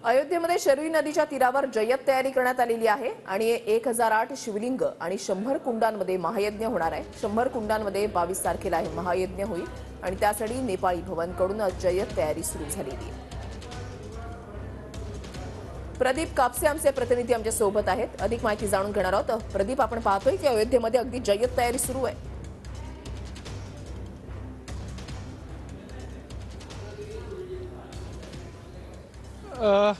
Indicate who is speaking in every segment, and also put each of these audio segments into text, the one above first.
Speaker 1: अयोध्येमध्ये शरयू नदीच्या तीरावर जय्यत तयारी करण्यात आलेली आहे आणि 1008 शिवलिंग आणि 100 कुंडांमध्ये महायज्ञ होणार आहे। 100 कुंडांमध्ये 22 तारखेला हे महायज्ञ होईल आणि त्यासाठी नेपाळी भवनकडून जय्यत तयारी सुरू झालेली आहे। प्रदीप कापसे आमचे प्रतिनिधी आमच्या सोबत आहेत, अधिक माहिती जाणून घेणार आहोत। प्रदीप, आपण पाहतोय की अयोध्येमध्ये अगदी जय्यत तयारी सुरू आहे।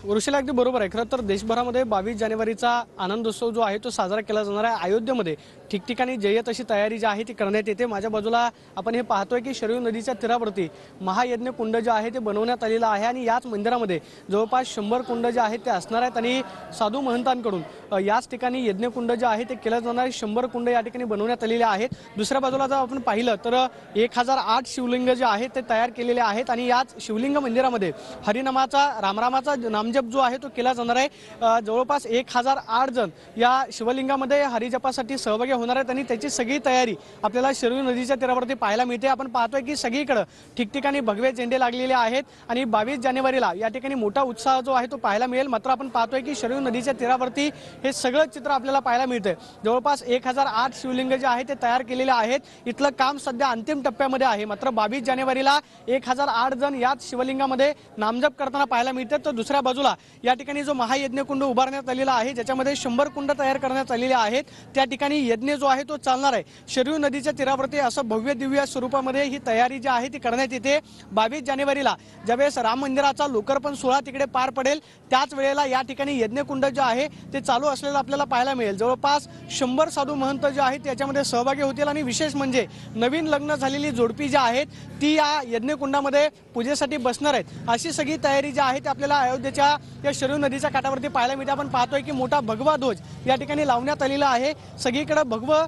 Speaker 2: वृषाला अगदी बरोबर आहे। खरं तर देशभरामध्ये 22 जानेवारीचा आनंदोत्सव जो आहे तो साजरा केला जाणार आहे। अयोध्येमध्ये ठिकठिकाणी जय्यत अशी तयारी जी आहे ती करण्यात येते। माझ्या बाजूला आपण हे पाहतोय की शरयू नदीच्या तीरावरती महायज्ञ कुंड जे आहे ते बनवण्यात आलेलं आहे आणि याच मंदिरामध्ये जवळपास 100 कुंड जे आहेत ते असणार आहेत आणि साधू महंतांकडून याच ठिकाणी यज्ञकुंड जे आहे ते केलं जाणार आहे। 100 कुंड या ठिकाणी बनवण्यात आलेले आहेत। दुसऱ्या बाजूला जर आपण पाहिलं तर 1008 शिवलिंग जे आहेत ते तयार केलेले आहेत आणि याच शिवलिंग मंदिरामध्ये हरिनामाचा रामरामाचा नामजप जो आहे तो केला जाणार आहे। जवळपास 1008 जण या शिवलिंगामध्ये हरिजपासाठी सहभागी होणार आहेत आणि त्याची सगळी तयारी आपल्याला शरयू नदीच्या तीरावरती पाहायला मिळते। आपण पाहतोय की सगळीकडे ठिकठिकाणी भगवे झेंडे लागलेले आहेत आणि 22 जानेवारीला या ठिकाणी मोठा उत्साह जो आहे तो पाहायला मिळेल। मात्र आपण पाहतोय की शरयू नदीच्या तीरावरती हे सगळं चित्र आपल्याला पाहायला मिळते। जवळपास 1008 शिवलिंग जे आहे ते तयार केलेले आहेत। इथलं काम सध्या अंतिम टप्प्यामध्ये आहे। मात्र 22 जानेवारीला 1008 जण याच शिवलिंगामध्ये नामजप करताना पाहायला मिळतात। तर दुसऱ्या बाजूला या ठिकाणी जो महायज्ञ कुंड उभारण्यात आलेला आहे ज्याच्यामध्ये 100 कुंड तयार करण्यात आलेले आहेत त्या ठिकाणी यज्ञ जो आहे तो चालणार आहे। शरयू नदीच्या तीरावरती असं भव्य दिव्य स्वरूपामध्ये ही तयारी जी आहे ती करण्यात येते। 22 जानेवारीला ज्यावेळेस राम मंदिराचा लोकार्पण सोहळा तिकडे पार पडेल त्याच वेळेला या ठिकाणी यज्ञकुंड जे आहे ते चालू असलेलं आपल्याला पाहायला मिळेल। जवळपास 100 साधू महंत जे आहेत त्याच्यामध्ये सहभागी होतील आणि विशेष म्हणजे नवीन लग्न झालेली जोडपी जी आहेत ती या यज्ञकुंडामध्ये पूजेसाठी बसणार आहेत। अशी सगळी तयारी जी आहे ती आपल्याला अयोध्येच्या या शरयू नदीच्या काठावरती पाहायला मिळते। आपण पाहतोय की मोठा भगवा ध्वज या ठिकाणी लावण्यात आलेला आहे। सगळीकडे भगवं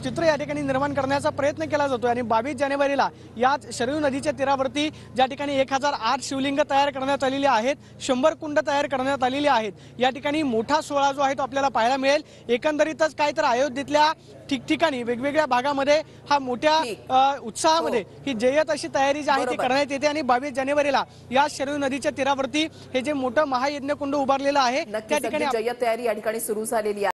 Speaker 2: चित्र या ठिकाणी निर्माण करण्याचा प्रयत्न केला जातोय आणि 22 जानेवारीला याच शरयू नदीच्या तीरावरती ज्या ठिकाणी 1008 शिवलिंग तयार करण्यात आलेली आहेत, 100 कुंड तयार करण्यात आलेली आहेत, या ठिकाणी मोठा सोहळा जो आहे तो आपल्याला पाहायला मिळेल। एकंदरीतच काय तर अयोध्येतल्या ठिकठिकाणी वेगवेगळ्या भागामध्ये हा मोठ्या उत्साहामध्ये ही जय्यत अशी तयारी जी आहे ती करण्यात येते आणि 22 जानेवारीला या शरयू नदीच्या तीरावरती हे जे मोठं महायज्ञ कुंड उभारलेलं आहे त्या ठिकाणी
Speaker 1: जय्यत तयारी या ठिकाणी सुरू झालेली आहे।